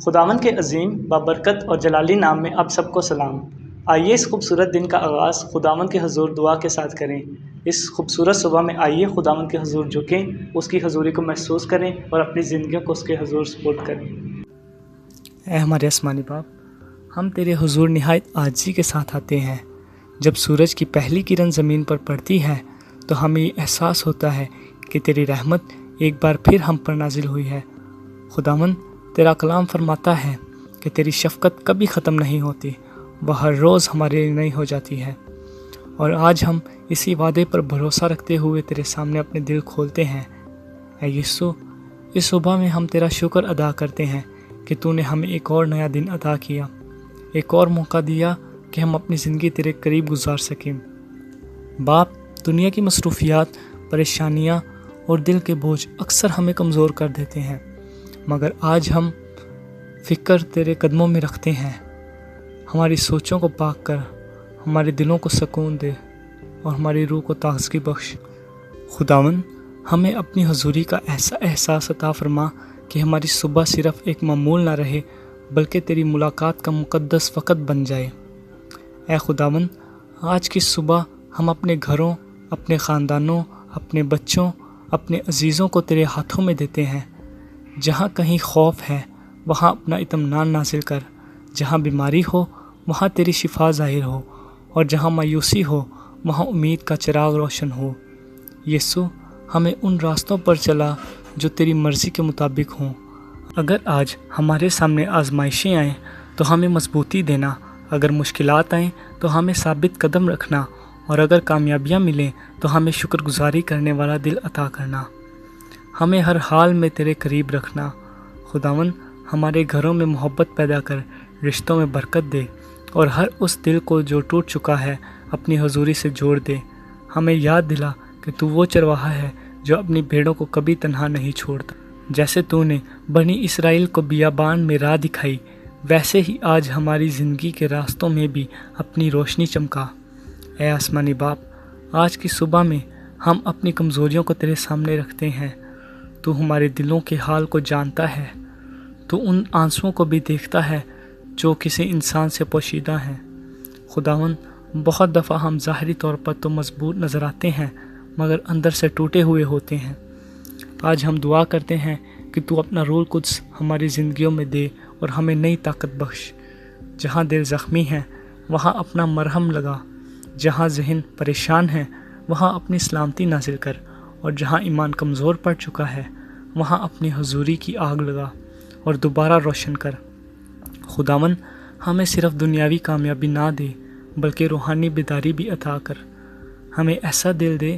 خداوند کے عظیم بابرکت اور جلالی نام میں آپ سب کو سلام۔ آئیے اس خوبصورت دن کا آغاز خداوند کے حضور دعا کے ساتھ کریں۔ اس خوبصورت صبح میں آئیے خداوند کے حضور جھکیں، اس کی حضوری کو محسوس کریں اور اپنی زندگیوں کو اس کے حضور سپرد کریں۔ اے ہمارے آسمانی باپ، ہم تیرے حضور نہایت عاجزی کے ساتھ آتے ہیں۔ جب سورج کی پہلی کرن زمین پر پڑتی ہے تو ہمیں یہ احساس ہوتا ہے کہ تیری رحمت ایک بار پھر ہم پر نازل ہوئی ہے۔ خداوند، تیرا کلام فرماتا ہے کہ تیری شفقت کبھی ختم نہیں ہوتی، وہ ہر روز ہمارے لیے نئی ہو جاتی ہے۔ اور آج ہم اسی وعدے پر بھروسہ رکھتے ہوئے تیرے سامنے اپنے دل کھولتے ہیں۔ اے یسوع، اس صبح میں ہم تیرا شکر ادا کرتے ہیں کہ تو نے ہمیں ایک اور نیا دن عطا کیا، ایک اور موقع دیا کہ ہم اپنی زندگی تیرے قریب گزار سکیں۔ باپ، دنیا کی مصروفیات، پریشانیاں اور دل کے بوجھ اکثر ہمیں کمزور کر دیتے ہیں، مگر آج ہم فکر تیرے قدموں میں رکھتے ہیں۔ ہماری سوچوں کو پاک کر، ہمارے دلوں کو سکون دے اور ہماری روح کو تازگی بخش۔ خداوند، ہمیں اپنی حضوری کا ایسا احساس عطا فرما کہ ہماری صبح صرف ایک معمول نہ رہے بلکہ تیری ملاقات کا مقدس وقت بن جائے۔ اے خداوند، آج کی صبح ہم اپنے گھروں، اپنے خاندانوں، اپنے بچوں، اپنے عزیزوں کو تیرے ہاتھوں میں دیتے ہیں۔ جہاں کہیں خوف ہے وہاں اپنا اطمینان نازل کر، جہاں بیماری ہو وہاں تیری شفا ظاہر ہو، اور جہاں مایوسی ہو وہاں امید کا چراغ روشن ہو۔ یسوع، ہمیں ان راستوں پر چلا جو تیری مرضی کے مطابق ہوں۔ اگر آج ہمارے سامنے آزمائشیں آئیں تو ہمیں مضبوطی دینا، اگر مشکلات آئیں تو ہمیں ثابت قدم رکھنا، اور اگر کامیابیاں ملیں تو ہمیں شکر گزاری کرنے والا دل عطا کرنا۔ ہمیں ہر حال میں تیرے قریب رکھنا۔ خداوند، ہمارے گھروں میں محبت پیدا کر، رشتوں میں برکت دے، اور ہر اس دل کو جو ٹوٹ چکا ہے اپنی حضوری سے جوڑ دے۔ ہمیں یاد دلا کہ تو وہ چرواہا ہے جو اپنی بھیڑوں کو کبھی تنہا نہیں چھوڑتا۔ جیسے تو نے بنی اسرائیل کو بیابان میں راہ دکھائی، ویسے ہی آج ہماری زندگی کے راستوں میں بھی اپنی روشنی چمکا۔ اے آسمانی باپ، آج کی صبح میں ہم اپنی کمزوریوں کو تیرے سامنے رکھتے ہیں۔ تو ہمارے دلوں کے حال کو جانتا ہے، تو ان آنسوؤں کو بھی دیکھتا ہے جو کسی انسان سے پوشیدہ ہیں۔ خداوند، بہت دفعہ ہم ظاہری طور پر تو مضبوط نظر آتے ہیں مگر اندر سے ٹوٹے ہوئے ہوتے ہیں۔ آج ہم دعا کرتے ہیں کہ تو اپنا روح القدس ہماری زندگیوں میں دے اور ہمیں نئی طاقت بخش۔ جہاں دل زخمی ہے وہاں اپنا مرہم لگا، جہاں ذہن پریشان ہے وہاں اپنی سلامتی نازل کر، اور جہاں ایمان کمزور پڑ چکا ہے وہاں اپنی حضوری کی آگ لگا اور دوبارہ روشن کر۔ خداوند، ہمیں صرف دنیاوی کامیابی نہ دے بلکہ روحانی بیداری بھی عطا کر۔ ہمیں ایسا دل دے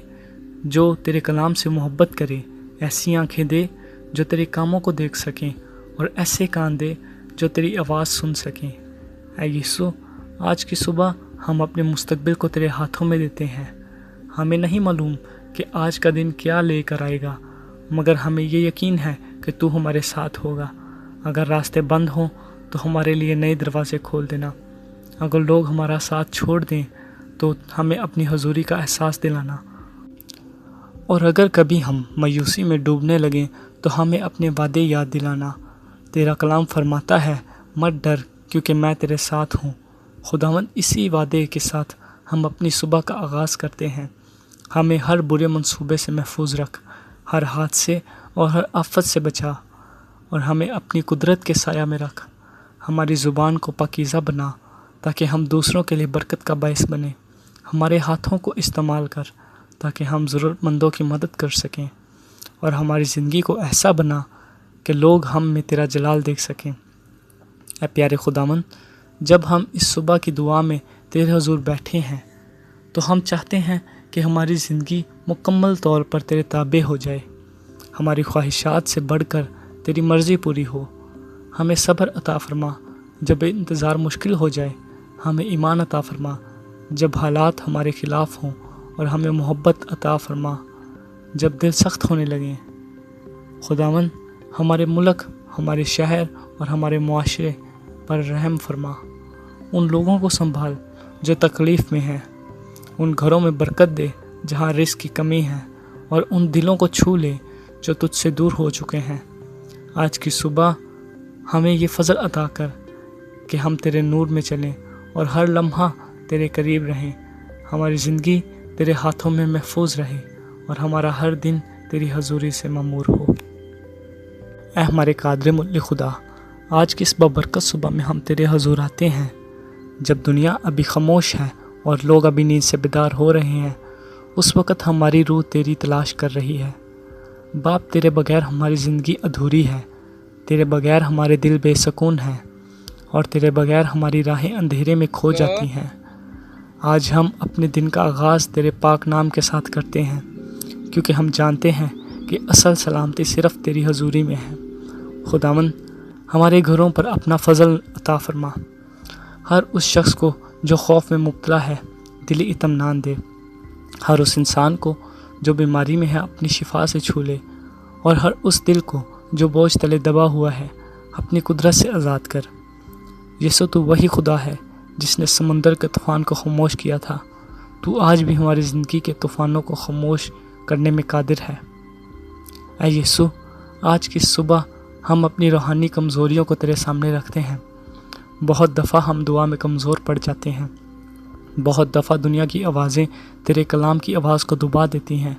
جو تیرے کلام سے محبت کرے، ایسی آنکھیں دے جو تیرے کاموں کو دیکھ سکیں، اور ایسے کان دے جو تیری آواز سن سکیں۔ اے یسوع، آج کی صبح ہم اپنے مستقبل کو تیرے ہاتھوں میں دیتے ہیں۔ ہمیں نہیں معلوم کہ آج کا دن کیا لے کر آئے گا، مگر ہمیں یہ یقین ہے کہ تو ہمارے ساتھ ہوگا۔ اگر راستے بند ہوں تو ہمارے لیے نئے دروازے کھول دینا، اگر لوگ ہمارا ساتھ چھوڑ دیں تو ہمیں اپنی حضوری کا احساس دلانا، اور اگر کبھی ہم مایوسی میں ڈوبنے لگیں تو ہمیں اپنے وعدے یاد دلانا۔ تیرا کلام فرماتا ہے، مت ڈر کیونکہ میں تیرے ساتھ ہوں۔ خداوند، اسی وعدے کے ساتھ ہم اپنی صبح کا آغاز کرتے ہیں۔ ہمیں ہر برے منصوبے سے محفوظ رکھ، ہر حادثے اور ہر آفت سے بچا، اور ہمیں اپنی قدرت کے سایہ میں رکھ۔ ہماری زبان کو پاکیزہ بنا تاکہ ہم دوسروں کے لیے برکت کا باعث بنیں۔ ہمارے ہاتھوں کو استعمال کر تاکہ ہم ضرورت مندوں کی مدد کر سکیں، اور ہماری زندگی کو ایسا بنا کہ لوگ ہم میں تیرا جلال دیکھ سکیں۔ اے پیارے خداوند، جب ہم اس صبح کی دعا میں تیرے حضور بیٹھے ہیں تو ہم چاہتے ہیں کہ ہماری زندگی مکمل طور پر تیرے تابع ہو جائے۔ ہماری خواہشات سے بڑھ کر تیری مرضی پوری ہو۔ ہمیں صبر عطا فرما جب انتظار مشکل ہو جائے، ہمیں ایمان عطا فرما جب حالات ہمارے خلاف ہوں، اور ہمیں محبت عطا فرما جب دل سخت ہونے لگیں۔ خداوند، ہمارے ملک، ہمارے شہر اور ہمارے معاشرے پر رحم فرما۔ ان لوگوں کو سنبھال جو تکلیف میں ہیں، ان گھروں میں برکت دے جہاں رزق کی کمی ہے، اور ان دلوں کو چھو لے جو تجھ سے دور ہو چکے ہیں۔ آج کی صبح ہمیں یہ فضل عطا کر کہ ہم تیرے نور میں چلیں اور ہر لمحہ تیرے قریب رہیں، ہماری زندگی تیرے ہاتھوں میں محفوظ رہے اور ہمارا ہر دن تیری حضوری سے معمور ہو۔ اے ہمارے قادر مطلق خدا، آج کی اس بابرکت صبح میں ہم تیرے حضور آتے ہیں جب دنیا ابھی خاموش ہے اور لوگ ابھی نیند سے بیدار ہو رہے ہیں۔ اس وقت ہماری روح تیری تلاش کر رہی ہے۔ باپ، تیرے بغیر ہماری زندگی ادھوری ہے، تیرے بغیر ہمارے دل بے سکون ہیں اور تیرے بغیر ہماری راہیں اندھیرے میں کھو جاتی ہیں۔ آج ہم اپنے دن کا آغاز تیرے پاک نام کے ساتھ کرتے ہیں، کیونکہ ہم جانتے ہیں کہ اصل سلامتی صرف تیری حضوری میں ہے۔ خداوند، ہمارے گھروں پر اپنا فضل عطا فرما۔ ہر اس شخص کو جو خوف میں مبتلا ہے دلی اطمینان دے، ہر اس انسان کو جو بیماری میں ہے اپنی شفا سے چھو لے، اور ہر اس دل کو جو بوجھ تلے دبا ہوا ہے اپنی قدرت سے آزاد کر۔ یسوع، تو وہی خدا ہے جس نے سمندر کے طوفان کو خاموش کیا تھا، تو آج بھی ہماری زندگی کے طوفانوں کو خاموش کرنے میں قادر ہے۔ اے یسوع، آج کی صبح ہم اپنی روحانی کمزوریوں کو تیرے سامنے رکھتے ہیں۔ بہت دفعہ ہم دعا میں کمزور پڑ جاتے ہیں، بہت دفعہ دنیا کی آوازیں تیرے کلام کی آواز کو دبا دیتی ہیں،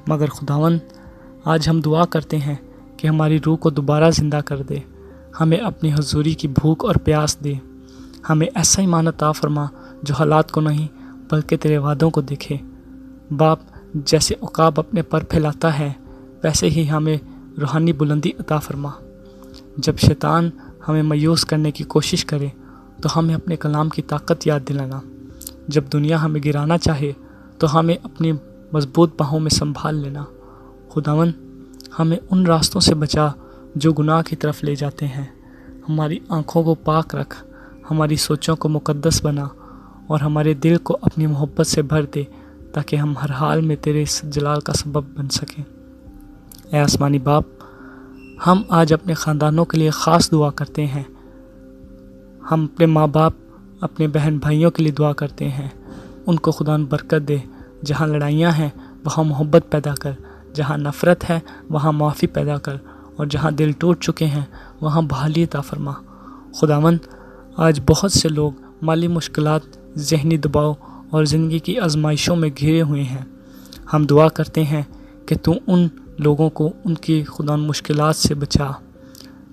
مگر خداوند، آج ہم دعا کرتے ہیں کہ ہماری روح کو دوبارہ زندہ کر دے، ہمیں اپنی حضوری کی بھوک اور پیاس دے، ہمیں ایسا ایمان عطا فرما جو حالات کو نہیں بلکہ تیرے وعدوں کو دیکھے۔ باپ، جیسے عقاب اپنے پر پھیلاتا ہے ویسے ہی ہمیں روحانی بلندی عطا فرما۔ جب شیطان ہمیں مایوس کرنے کی کوشش کرے تو ہمیں اپنے کلام کی طاقت یاد دلانا، جب دنیا ہمیں گرانا چاہے تو ہمیں اپنی مضبوط باہوں میں سنبھال لینا۔ خداوند، ہمیں ان راستوں سے بچا جو گناہ کی طرف لے جاتے ہیں، ہماری آنکھوں کو پاک رکھ، ہماری سوچوں کو مقدس بنا اور ہمارے دل کو اپنی محبت سے بھر دے تاکہ ہم ہر حال میں تیرے اس جلال کا سبب بن سکیں۔ اے آسمانی باپ، ہم آج اپنے خاندانوں کے لیے خاص دعا کرتے ہیں۔ ہم اپنے ماں باپ، اپنے بہن بھائیوں کے لیے دعا کرتے ہیں، ان کو خدا برکت دے۔ جہاں لڑائیاں ہیں وہاں محبت پیدا کر، جہاں نفرت ہے وہاں معافی پیدا کر، اور جہاں دل ٹوٹ چکے ہیں وہاں بحالی عطا فرما۔ خداوند، آج بہت سے لوگ مالی مشکلات، ذہنی دباؤ اور زندگی کی آزمائشوں میں گھرے ہوئے ہیں۔ ہم دعا کرتے ہیں کہ تو ان لوگوں کو ان کی خدا مشکلات سے بچا،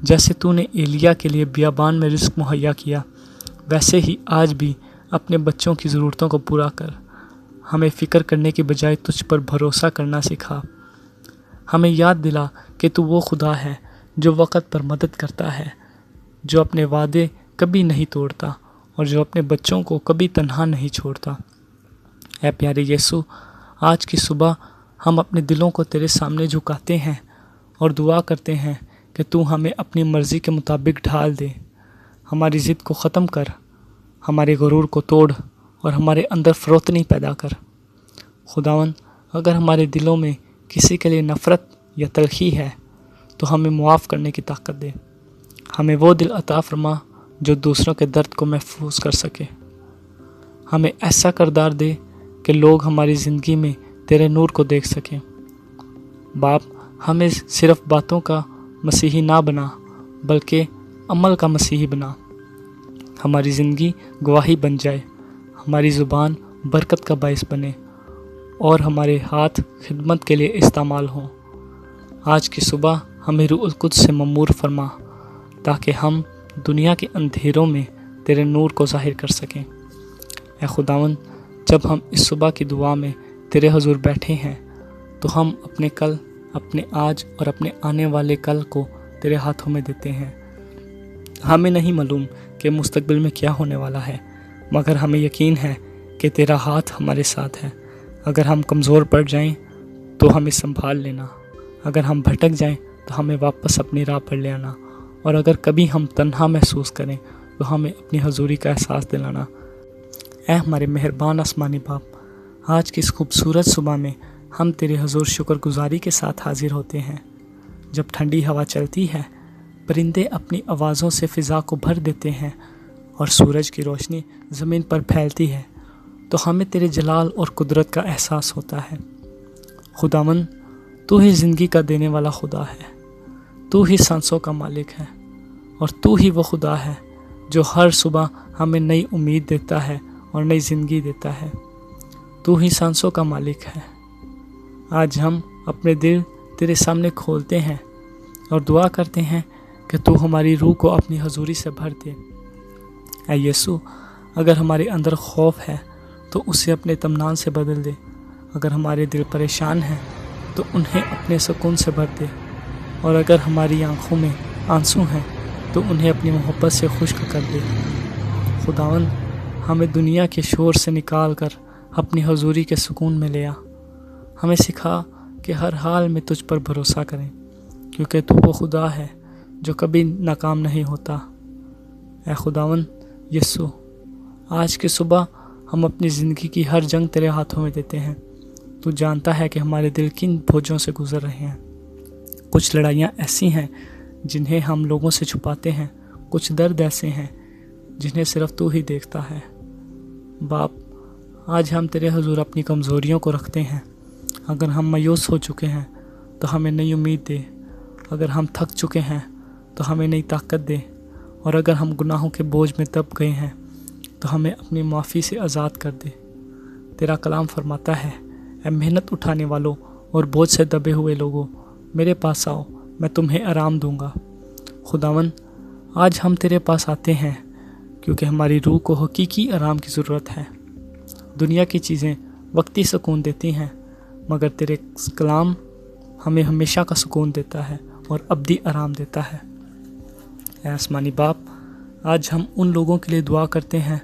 جیسے تو نے ایلیا کے لیے بیابان میں رزق مہیا کیا، ویسے ہی آج بھی اپنے بچوں کی ضرورتوں کو پورا کر۔ ہمیں فکر کرنے کی بجائے تجھ پر بھروسہ کرنا سکھا۔ ہمیں یاد دلا کہ تو وہ خدا ہے جو وقت پر مدد کرتا ہے، جو اپنے وعدے کبھی نہیں توڑتا اور جو اپنے بچوں کو کبھی تنہا نہیں چھوڑتا۔ اے پیارے یسوع، آج کی صبح ہم اپنے دلوں کو تیرے سامنے جھکاتے ہیں اور دعا کرتے ہیں کہ تو ہمیں اپنی مرضی کے مطابق ڈھال دے۔ ہماری ضد کو ختم کر، ہمارے غرور کو توڑ اور ہمارے اندر فروتنی پیدا کر۔ خداوند، اگر ہمارے دلوں میں کسی کے لیے نفرت یا تلخی ہے تو ہمیں معاف کرنے کی طاقت دے۔ ہمیں وہ دل عطا فرما جو دوسروں کے درد کو محفوظ کر سکے۔ ہمیں ایسا کردار دے کہ لوگ ہماری زندگی میں تیرے نور کو دیکھ سکیں۔ باپ، ہمیں صرف باتوں کا مسیحی نہ بنا بلکہ عمل کا مسیحی بنا۔ ہماری زندگی گواہی بن جائے، ہماری زبان برکت کا باعث بنے اور ہمارے ہاتھ خدمت کے لیے استعمال ہوں۔ آج کی صبح ہمیں روح القدس سے ممور فرما تاکہ ہم دنیا کے اندھیروں میں تیرے نور کو ظاہر کر سکیں۔ اے خداوند، جب ہم اس صبح کی دعا میں تیرے حضور بیٹھے ہیں تو ہم اپنے کل، اپنے آج اور اپنے آنے والے کل کو تیرے ہاتھوں میں دیتے ہیں۔ ہمیں نہیں معلوم کہ مستقبل میں کیا ہونے والا ہے، مگر ہمیں یقین ہے کہ تیرا ہاتھ ہمارے ساتھ ہے۔ اگر ہم کمزور پڑ جائیں تو ہمیں سنبھال لینا، اگر ہم بھٹک جائیں تو ہمیں واپس اپنی راہ پر لے آنا، اور اگر کبھی ہم تنہا محسوس کریں تو ہمیں اپنی حضوری کا احساس دلانا۔ اے ہمارے مہربان آسمانی باپ، آج کی اس خوبصورت صبح میں ہم تیرے حضور شکر گزاری کے ساتھ حاضر ہوتے ہیں۔ جب ٹھنڈی ہوا چلتی ہے، پرندے اپنی آوازوں سے فضا کو بھر دیتے ہیں اور سورج کی روشنی زمین پر پھیلتی ہے، تو ہمیں تیرے جلال اور قدرت کا احساس ہوتا ہے۔ خداوند، تو ہی زندگی کا دینے والا خدا ہے، تو ہی سانسوں کا مالک ہے اور تو ہی وہ خدا ہے جو ہر صبح ہمیں نئی امید دیتا ہے اور نئی زندگی دیتا ہے۔ تو ہی سانسوں کا مالک ہے۔ آج ہم اپنے دل تیرے سامنے کھولتے ہیں اور دعا کرتے ہیں کہ تو ہماری روح کو اپنی حضوری سے بھر دے۔ اے یسوع، اگر ہمارے اندر خوف ہے تو اسے اپنے اطمینان سے بدل دے۔ اگر ہمارے دل پریشان ہیں تو انہیں اپنے سکون سے بھر دے، اور اگر ہماری آنکھوں میں آنسو ہیں تو انہیں اپنی محبت سے خشک کر دے۔ خداوند، ہمیں دنیا کے شور سے نکال کر اپنی حضوری کے سکون میں لے آ۔ ہمیں سکھا کہ ہر حال میں تجھ پر بھروسہ کریں، کیونکہ تو وہ خدا ہے جو کبھی ناکام نہیں ہوتا۔ اے خداوند یسوع، آج کی صبح ہم اپنی زندگی کی ہر جنگ تیرے ہاتھوں میں دیتے ہیں۔ تو جانتا ہے کہ ہمارے دل کن بوجھوں سے گزر رہے ہیں۔ کچھ لڑائیاں ایسی ہیں جنہیں ہم لوگوں سے چھپاتے ہیں، کچھ درد ایسے ہیں جنہیں صرف تو ہی دیکھتا ہے۔ باپ، آج ہم تیرے حضور اپنی کمزوریوں کو رکھتے ہیں۔ اگر ہم مایوس ہو چکے ہیں تو ہمیں نئی امید دے، اگر ہم تھک چکے ہیں تو ہمیں نئی طاقت دے، اور اگر ہم گناہوں کے بوجھ میں دب گئے ہیں تو ہمیں اپنی معافی سے آزاد کر دے۔ تیرا کلام فرماتا ہے، اے محنت اٹھانے والوں اور بوجھ سے دبے ہوئے لوگوں، میرے پاس آؤ، میں تمہیں آرام دوں گا۔ خداوند، آج ہم تیرے پاس آتے ہیں کیونکہ ہماری روح کو حقیقی آرام کی ضرورت ہے۔ دنیا کی چیزیں وقتی سکون دیتی ہیں، مگر تیرے کلام ہمیں ہمیشہ کا سکون دیتا ہے اور ابدی آرام دیتا ہے۔ اے آسمانی باپ، آج ہم ان لوگوں کے لیے دعا کرتے ہیں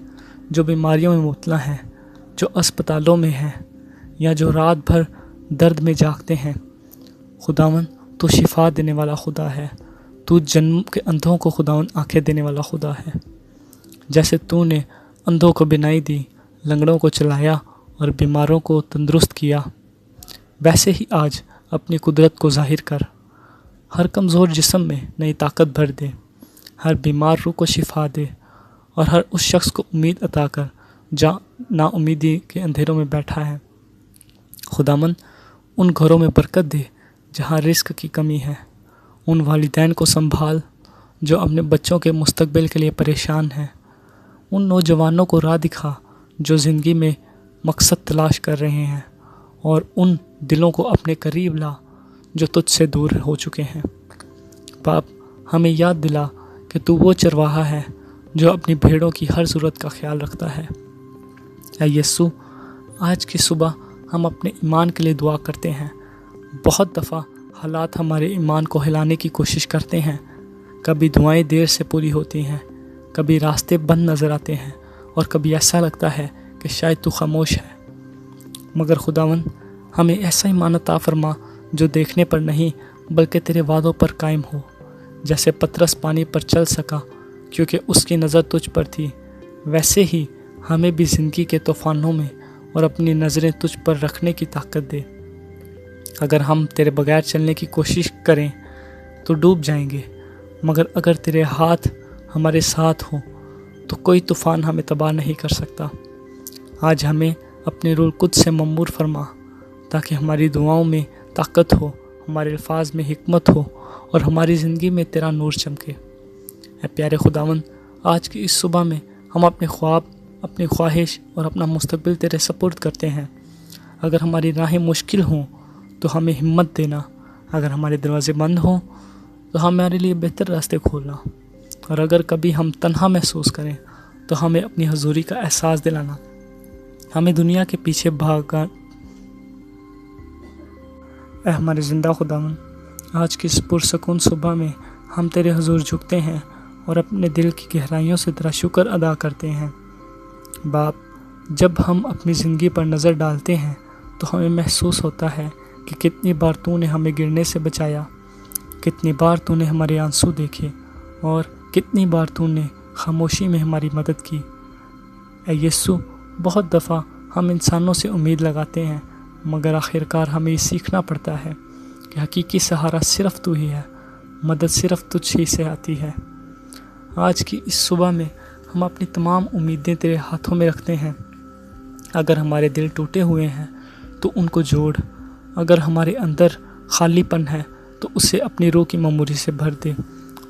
جو بیماریوں میں مبتلا ہیں، جو اسپتالوں میں ہیں، یا جو رات بھر درد میں جاگتے ہیں۔ خداوند، تو شفا دینے والا خدا ہے۔ تو جنم کے اندھوں کو خداوند آنکھیں دینے والا خدا ہے۔ جیسے تو نے اندھوں کو بینائی دی، لنگڑوں کو چلایا اور بیماروں کو تندرست کیا، ویسے ہی آج اپنی قدرت کو ظاہر کر۔ ہر کمزور جسم میں نئی طاقت بھر دے، ہر بیمار روح کو شفا دے، اور ہر اس شخص کو امید عطا کر جہاں نا امیدی کے اندھیروں میں بیٹھا ہے۔ خداوند، ان گھروں میں برکت دے جہاں رزق کی کمی ہے۔ ان والدین کو سنبھال جو اپنے بچوں کے مستقبل کے لیے پریشان ہیں۔ ان نوجوانوں کو راہ دکھا جو زندگی میں مقصد تلاش کر رہے ہیں، اور ان دلوں کو اپنے قریب لا جو تجھ سے دور ہو چکے ہیں۔ باپ، ہمیں یاد دلا کہ تو وہ چرواہا ہے جو اپنی بھیڑوں کی ہر ضرورت کا خیال رکھتا ہے۔ اے یسوع، آج کی صبح ہم اپنے ایمان کے لیے دعا کرتے ہیں۔ بہت دفعہ حالات ہمارے ایمان کو ہلانے کی کوشش کرتے ہیں۔ کبھی دعائیں دیر سے پوری ہوتی ہیں، کبھی راستے بند نظر آتے ہیں، اور کبھی ایسا لگتا ہے کہ شاید تو خاموش ہے۔ مگر خداوند، ہمیں ایسا ایمان عطا فرما جو دیکھنے پر نہیں بلکہ تیرے وعدوں پر قائم ہو۔ جیسے پترس پانی پر چل سکا کیونکہ اس کی نظر تجھ پر تھی، ویسے ہی ہمیں بھی زندگی کے طوفانوں میں اور اپنی نظریں تجھ پر رکھنے کی طاقت دے۔ اگر ہم تیرے بغیر چلنے کی کوشش کریں تو ڈوب جائیں گے، مگر اگر تیرے ہاتھ ہمارے ساتھ ہوں تو کوئی طوفان ہمیں تباہ نہیں کر سکتا۔ آج ہمیں اپنے روح القدس سے ممبور فرما تاکہ ہماری دعاؤں میں طاقت ہو، ہمارے الفاظ میں حکمت ہو، اور ہماری زندگی میں تیرا نور چمکے۔ اے پیارے خداوند، آج کی اس صبح میں ہم اپنے خواب، اپنی خواہش اور اپنا مستقبل تیرے سپرد کرتے ہیں۔ اگر ہماری راہیں مشکل ہوں تو ہمیں ہمت دینا، اگر ہمارے دروازے بند ہوں تو ہمارے لیے بہتر راستے کھولنا، اور اگر کبھی ہم تنہا محسوس کریں تو ہمیں اپنی حضوری کا احساس دلانا۔ ہمیں دنیا کے پیچھے بھاگا۔ اے ہمارے زندہ خداوند، آج کی اس پرسکون صبح میں ہم تیرے حضور جھکتے ہیں اور اپنے دل کی گہرائیوں سے تیرا شکر ادا کرتے ہیں۔ باپ، جب ہم اپنی زندگی پر نظر ڈالتے ہیں تو ہمیں محسوس ہوتا ہے کہ کتنی بار تو نے ہمیں گرنے سے بچایا، کتنی بار تو نے ہمارے آنسو دیکھے، اور کتنی بار تو نے خاموشی میں ہماری مدد کی۔ اے یسوع، بہت دفعہ ہم انسانوں سے امید لگاتے ہیں، مگر آخرکار ہمیں یہ سیکھنا پڑتا ہے کہ حقیقی سہارا صرف تو ہی ہے، مدد صرف تجھ ہی سے آتی ہے۔ آج کی اس صبح میں ہم اپنی تمام امیدیں تیرے ہاتھوں میں رکھتے ہیں۔ اگر ہمارے دل ٹوٹے ہوئے ہیں تو ان کو جوڑ، اگر ہمارے اندر خالی پن ہے تو اسے اپنی روح کی معموری سے بھر دے،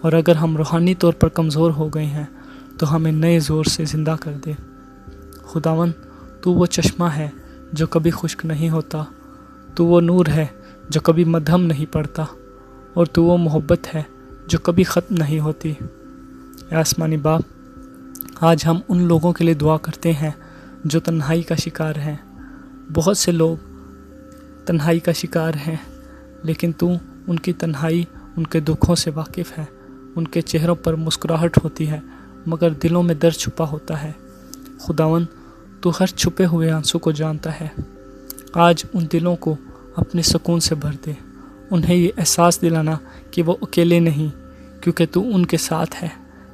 اور اگر ہم روحانی طور پر کمزور ہو گئے ہیں تو ہمیں نئے زور سے زندہ کر دے۔ خداوند تو وہ چشمہ ہے جو کبھی خشک نہیں ہوتا، تو وہ نور ہے جو کبھی مدھم نہیں پڑتا، اور تو وہ محبت ہے جو کبھی ختم نہیں ہوتی۔ اے آسمانی باپ، آج ہم ان لوگوں کے لیے دعا کرتے ہیں جو تنہائی کا شکار ہیں۔ بہت سے لوگ تنہائی کا شکار ہیں، لیکن تو ان کی تنہائی، ان کے دکھوں سے واقف ہے۔ ان کے چہروں پر مسکراہٹ ہوتی ہے، مگر دلوں میں درد چھپا ہوتا ہے۔ خداوند تو ہر چھپے ہوئے آنسو کو جانتا ہے۔ آج ان دلوں کو اپنے سکون سے بھر دے، انہیں یہ احساس دلانا کہ وہ اکیلے نہیں، کیونکہ تو ان کے ساتھ ہے۔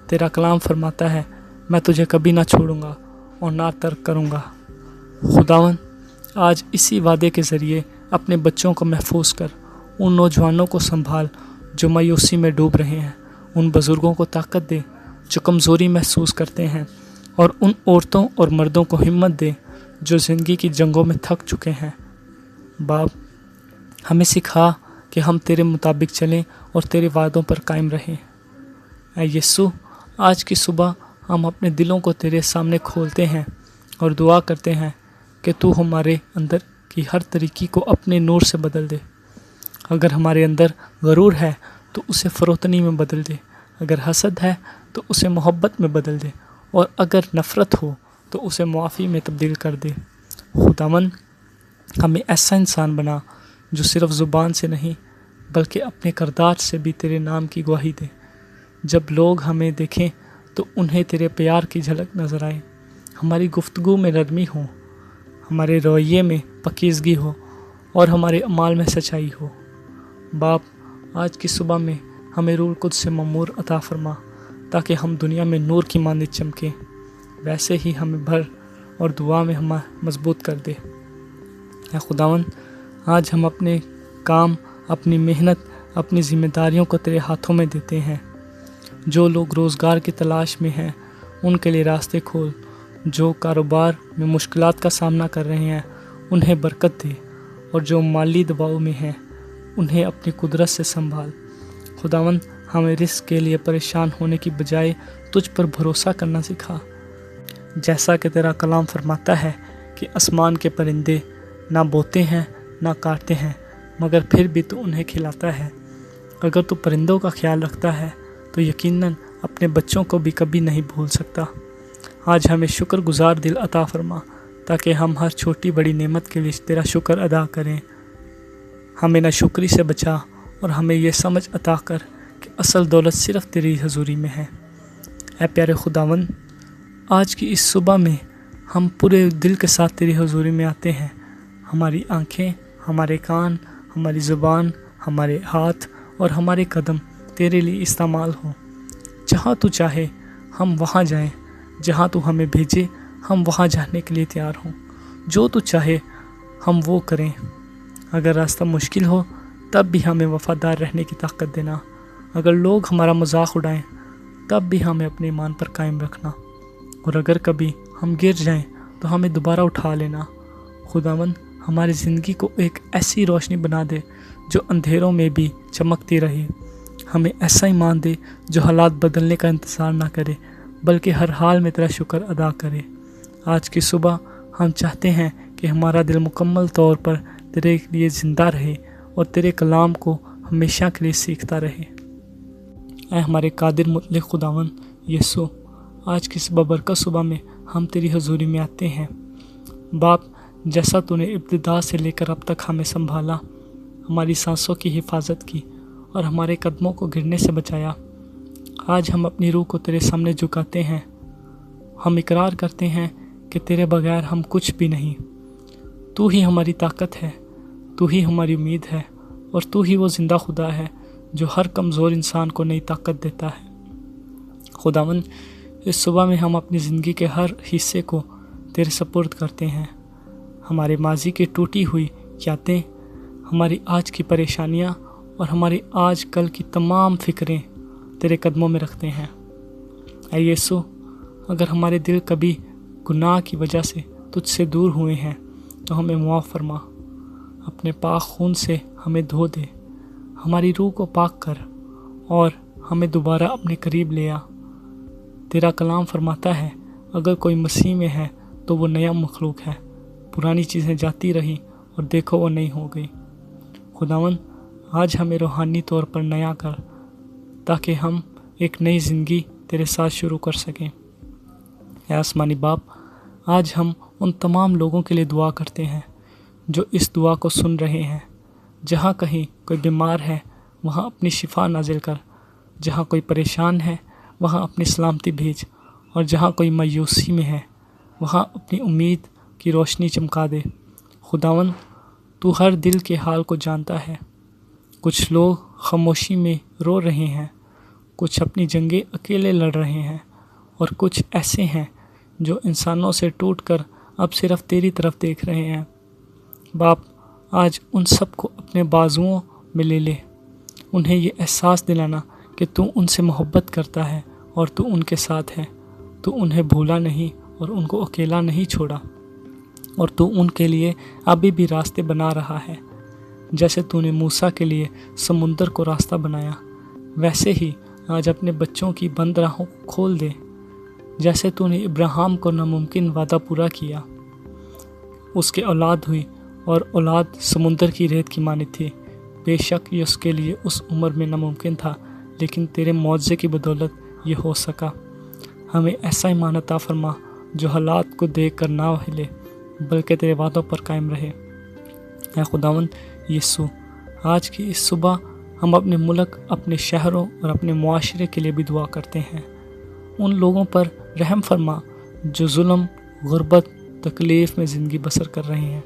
تیرا کلام فرماتا ہے، میں تجھے کبھی نہ چھوڑوں گا اور نہ ترک کروں گا۔ خداوند آج اسی وعدے کے ذریعے اپنے بچوں کو محفوظ کر، ان نوجوانوں کو سنبھال جو مایوسی میں ڈوب رہے ہیں، ان بزرگوں کو طاقت دے جو کمزوری محسوس کرتے ہیں، اور ان عورتوں اور مردوں کو ہمت دے جو زندگی کی جنگوں میں تھک چکے ہیں۔ باپ، ہمیں سکھا کہ ہم تیرے مطابق چلیں اور تیرے وعدوں پر قائم رہیں۔ اے یسوع، آج کی صبح ہم اپنے دلوں کو تیرے سامنے کھولتے ہیں اور دعا کرتے ہیں کہ تو ہمارے اندر کی ہر طریقے کو اپنے نور سے بدل دے۔ اگر ہمارے اندر غرور ہے تو اسے فروتنی میں بدل دے، اگر حسد ہے تو اسے محبت میں بدل دے، اور اگر نفرت ہو تو اسے معافی میں تبدیل کر دے۔ خداوند ہمیں ایسا انسان بنا جو صرف زبان سے نہیں بلکہ اپنے کردار سے بھی تیرے نام کی گواہی دے۔ جب لوگ ہمیں دیکھیں تو انہیں تیرے پیار کی جھلک نظر آئے، ہماری گفتگو میں نرمی ہو، ہمارے رویے میں پاکیزگی ہو، اور ہمارے اعمال میں سچائی ہو۔ باپ، آج کی صبح میں ہمیں روح القدس سے ممور عطا فرما تاکہ ہم دنیا میں نور کی مانند چمکیں، ویسے ہی ہمیں بھر اور دعا میں ہمیں مضبوط کر دے۔ اے خداوند، آج ہم اپنے کام، اپنی محنت، اپنی ذمہ داریوں کو تیرے ہاتھوں میں دیتے ہیں۔ جو لوگ روزگار کی تلاش میں ہیں ان کے لیے راستے کھول، جو کاروبار میں مشکلات کا سامنا کر رہے ہیں انہیں برکت دے، اور جو مالی دباؤ میں ہیں انہیں اپنی قدرت سے سنبھال۔ خداوند ہمیں رزق کے لیے پریشان ہونے کی بجائے تجھ پر بھروسہ کرنا سکھا، جیسا کہ تیرا کلام فرماتا ہے کہ آسمان کے پرندے نہ بوتے ہیں نہ کاٹتے ہیں، مگر پھر بھی تو انہیں کھلاتا ہے۔ اگر تو پرندوں کا خیال رکھتا ہے تو یقیناً اپنے بچوں کو بھی کبھی نہیں بھول سکتا۔ آج ہمیں شکر گزار دل عطا فرما تاکہ ہم ہر چھوٹی بڑی نعمت کے لیے تیرا شکر ادا کریں۔ ہمیں ناشکری سے بچا اور ہمیں یہ سمجھ عطا کر کہ اصل دولت صرف تیری حضوری میں ہے۔ اے پیارے خداوند، آج کی اس صبح میں ہم پورے دل کے ساتھ تیری حضوری میں آتے ہیں۔ ہماری آنکھیں، ہمارے کان، ہماری زبان، ہمارے ہاتھ اور ہمارے قدم تیرے لیے استعمال ہوں۔ جہاں تو چاہے ہم وہاں جائیں، جہاں تو ہمیں بھیجے ہم وہاں جانے کے لیے تیار ہوں۔ جو تو چاہے ہم وہ کریں۔ اگر راستہ مشکل ہو تب بھی ہمیں وفادار رہنے کی طاقت دینا۔ اگر لوگ ہمارا مذاق اڑائیں تب بھی ہمیں اپنے ایمان پر قائم رکھنا، اور اگر کبھی ہم گر جائیں تو ہمیں دوبارہ اٹھا لینا۔ خداوند ہماری زندگی کو ایک ایسی روشنی بنا دے جو اندھیروں میں بھی چمکتی رہے۔ ہمیں ایسا ایمان دے جو حالات بدلنے کا انتظار نہ کرے بلکہ ہر حال میں تیرا شکر ادا کرے۔ آج کی صبح ہم چاہتے ہیں کہ ہمارا دل مکمل طور پر تیرے لیے زندہ رہے اور تیرے کلام کو ہمیشہ کے لیے سیکھتا رہے۔ اے ہمارے قادر مطلق خداوند یسوع، آج کی صبح برکت صبح میں ہم تیری حضوری میں آتے ہیں۔ باپ، جیسا تو نے ابتدا سے لے کر اب تک ہمیں سنبھالا، ہماری سانسوں کی حفاظت کی اور ہمارے قدموں کو گرنے سے بچایا، آج ہم اپنی روح کو تیرے سامنے جھکاتے ہیں۔ ہم اقرار کرتے ہیں کہ تیرے بغیر ہم کچھ بھی نہیں۔ تو ہی ہماری طاقت ہے، تو ہی ہماری امید ہے، اور تو ہی وہ زندہ خدا ہے جو ہر کمزور انسان کو نئی طاقت دیتا ہے۔ خداوند، اس صبح میں ہم اپنی زندگی کے ہر حصے کو تیرے سپرد کرتے ہیں۔ ہمارے ماضی کی ٹوٹی ہوئی یادیں، ہماری آج کی پریشانیاں اور ہماری آج کل کی تمام فکریں تیرے قدموں میں رکھتے ہیں۔ اے یسوع، اگر ہمارے دل کبھی گناہ کی وجہ سے تجھ سے دور ہوئے ہیں تو ہمیں معاف فرما، اپنے پاک خون سے ہمیں دھو دے، ہماری روح کو پاک کر اور ہمیں دوبارہ اپنے قریب لے آ۔ تیرا کلام فرماتا ہے اگر کوئی مسیح میں ہے تو وہ نیا مخلوق ہے، پرانی چیزیں جاتی رہیں اور دیکھو وہ نئی ہو گئی۔ خداوند آج ہمیں روحانی طور پر نیا کر تاکہ ہم ایک نئی زندگی تیرے ساتھ شروع کر سکیں۔ اے آسمانی باپ، آج ہم ان تمام لوگوں کے لیے دعا کرتے ہیں جو اس دعا کو سن رہے ہیں۔ جہاں کہیں کوئی بیمار ہے وہاں اپنی شفا نازل کر، جہاں کوئی پریشان ہے وہاں اپنی سلامتی بھیج، اور جہاں کوئی مایوسی میں ہے وہاں اپنی امید کی روشنی چمکا دے۔ خداوند تو ہر دل کے حال کو جانتا ہے۔ کچھ لوگ خاموشی میں رو رہے ہیں، کچھ اپنی جنگیں اکیلے لڑ رہے ہیں، اور کچھ ایسے ہیں جو انسانوں سے ٹوٹ کر اب صرف تیری طرف دیکھ رہے ہیں۔ باپ آج ان سب کو اپنے بازوؤں میں لے لے، انہیں یہ احساس دلانا کہ تو ان سے محبت کرتا ہے اور تو ان کے ساتھ ہے، تو انہیں بھولا نہیں اور ان کو اکیلا نہیں چھوڑا، اور تو ان کے لیے ابھی بھی راستے بنا رہا ہے۔ جیسے تو نے موسیٰ کے لیے سمندر کو راستہ بنایا، ویسے ہی آج اپنے بچوں کی بند راہوں کو کھول دے۔ جیسے تو نے ابراہیم کو ناممکن وعدہ پورا کیا، اس کے اولاد ہوئی اور اولاد سمندر کی ریت کی مانند تھی۔ بے شک یہ اس کے لیے اس عمر میں ناممکن تھا، لیکن تیرے معجزے کی بدولت یہ ہو سکا۔ ہمیں ایسا ایمان عطا فرما جو حالات کو دیکھ کر نہ ہلے بلکہ تیرے وعدوں پر قائم رہے۔ اے خداوند یسوع، آج کی اس صبح ہم اپنے ملک، اپنے شہروں اور اپنے معاشرے کے لیے بھی دعا کرتے ہیں۔ ان لوگوں پر رحم فرما جو ظلم، غربت، تکلیف میں زندگی بسر کر رہے ہیں۔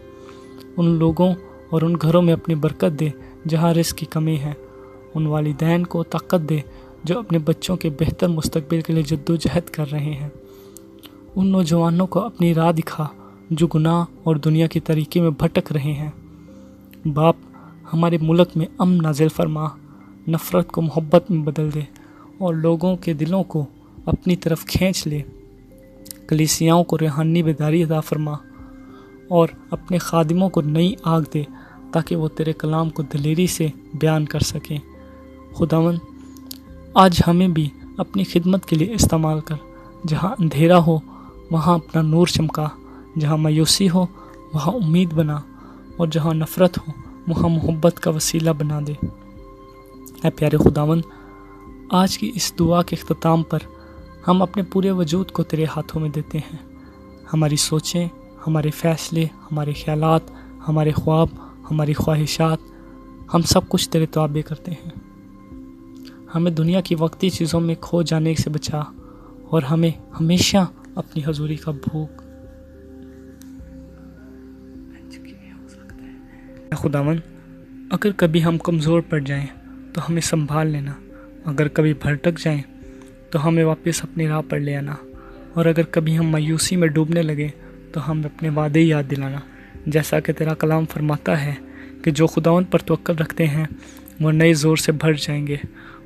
ان لوگوں اور ان گھروں میں اپنی برکت دے جہاں رزق کی کمی ہے۔ ان والدین کو طاقت دے جو اپنے بچوں کے بہتر مستقبل کے لیے جدوجہد کر رہے ہیں۔ ان نوجوانوں کو اپنی راہ دکھا جو گناہ اور دنیا کی طریقے میں بھٹک رہے ہیں۔ باپ ہمارے ملک میں امن نازل فرما، نفرت کو محبت میں بدل دے اور لوگوں کے دلوں کو اپنی طرف کھینچ لے۔ کلیسیاؤں کو روحانی بیداری عطا فرما اور اپنے خادموں کو نئی آگ دے تاکہ وہ تیرے کلام کو دلیری سے بیان کر سکیں۔ خداوند آج ہمیں بھی اپنی خدمت کے لیے استعمال کر۔ جہاں اندھیرا ہو وہاں اپنا نور چمکا، جہاں مایوسی ہو وہاں امید بنا، اور جہاں نفرت ہو وہاں محبت کا وسیلہ بنا دے۔ اے پیارے خداوند، آج کی اس دعا کے اختتام پر ہم اپنے پورے وجود کو تیرے ہاتھوں میں دیتے ہیں۔ ہماری سوچیں، ہمارے فیصلے، ہمارے خیالات، ہمارے خواب، ہماری خواہشات، ہم سب کچھ تیرے تابع کرتے ہیں۔ ہمیں دنیا کی وقتی چیزوں میں کھو جانے سے بچا اور ہمیں ہمیشہ اپنی حضوری کا بھوک۔ خداوند اگر کبھی ہم کمزور پڑ جائیں تو ہمیں سنبھال لینا، اگر کبھی بھٹک جائیں تو ہمیں واپس اپنی راہ پر لے آنا، اور اگر کبھی ہم مایوسی میں ڈوبنے لگیں تو ہمیں اپنے وعدے یاد دلانا۔ جیسا کہ تیرا کلام فرماتا ہے کہ جو خداوند پر توکل رکھتے ہیں وہ نئے زور سے بھر جائیں گے،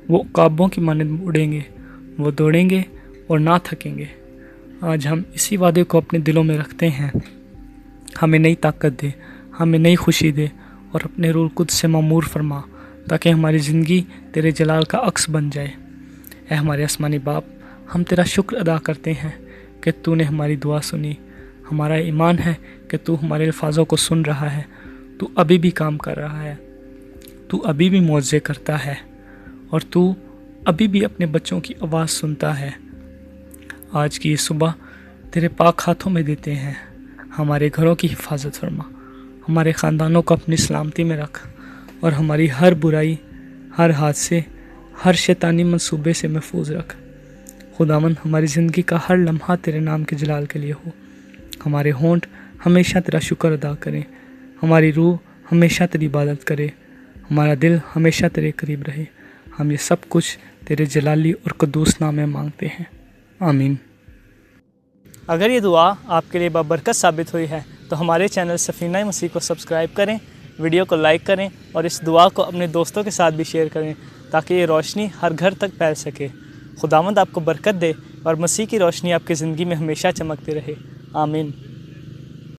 وہ عقابوں کی مانند اڑیں گے، وہ دوڑیں گے اور نہ تھکیں گے۔ آج ہم اسی وعدے کو اپنے دلوں میں رکھتے ہیں۔ ہمیں نئی طاقت دے، ہمیں نئی خوشی دے اور اپنے روح القدس سے معمور فرما تاکہ ہماری زندگی تیرے جلال کا عکس بن جائے۔ اے ہمارے آسمانی باپ، ہم تیرا شکر ادا کرتے ہیں کہ تو نے ہماری دعا سنی۔ ہمارا ایمان ہے کہ تو ہمارے الفاظوں کو سن رہا ہے، تو ابھی بھی کام کر رہا ہے، تو ابھی بھی معجزے کرتا ہے، اور تو ابھی بھی اپنے بچوں کی آواز سنتا ہے۔ آج کی یہ صبح تیرے پاک ہاتھوں میں دیتے ہیں۔ ہمارے گھروں کی حفاظت فرما، ہمارے خاندانوں کو اپنی سلامتی میں رکھ، اور ہماری ہر برائی، ہر حادثے، ہر شیطانی منصوبے سے محفوظ رکھ۔ خداوند ہماری زندگی کا ہر لمحہ تیرے نام کے جلال کے لیے ہو۔ ہمارے ہونٹ ہمیشہ تیرا شکر ادا کریں، ہماری روح ہمیشہ تیری عبادت کرے، ہمارا دل ہمیشہ تیرے قریب رہے۔ ہم یہ سب کچھ تیرے جلالی اور قدوس نام میں مانگتے ہیں، آمین۔ اگر یہ دعا آپ کے لیے بابرکت ثابت ہوئی ہے تو ہمارے چینل سفینہ مسیح کو سبسکرائب کریں، ویڈیو کو لائک کریں اور اس دعا کو اپنے دوستوں کے ساتھ بھی شیئر کریں تاکہ یہ روشنی ہر گھر تک پھیل سکے۔ خداوند آپ کو برکت دے اور مسیح کی روشنی آپ کی زندگی میں ہمیشہ چمکتی رہے، آمین۔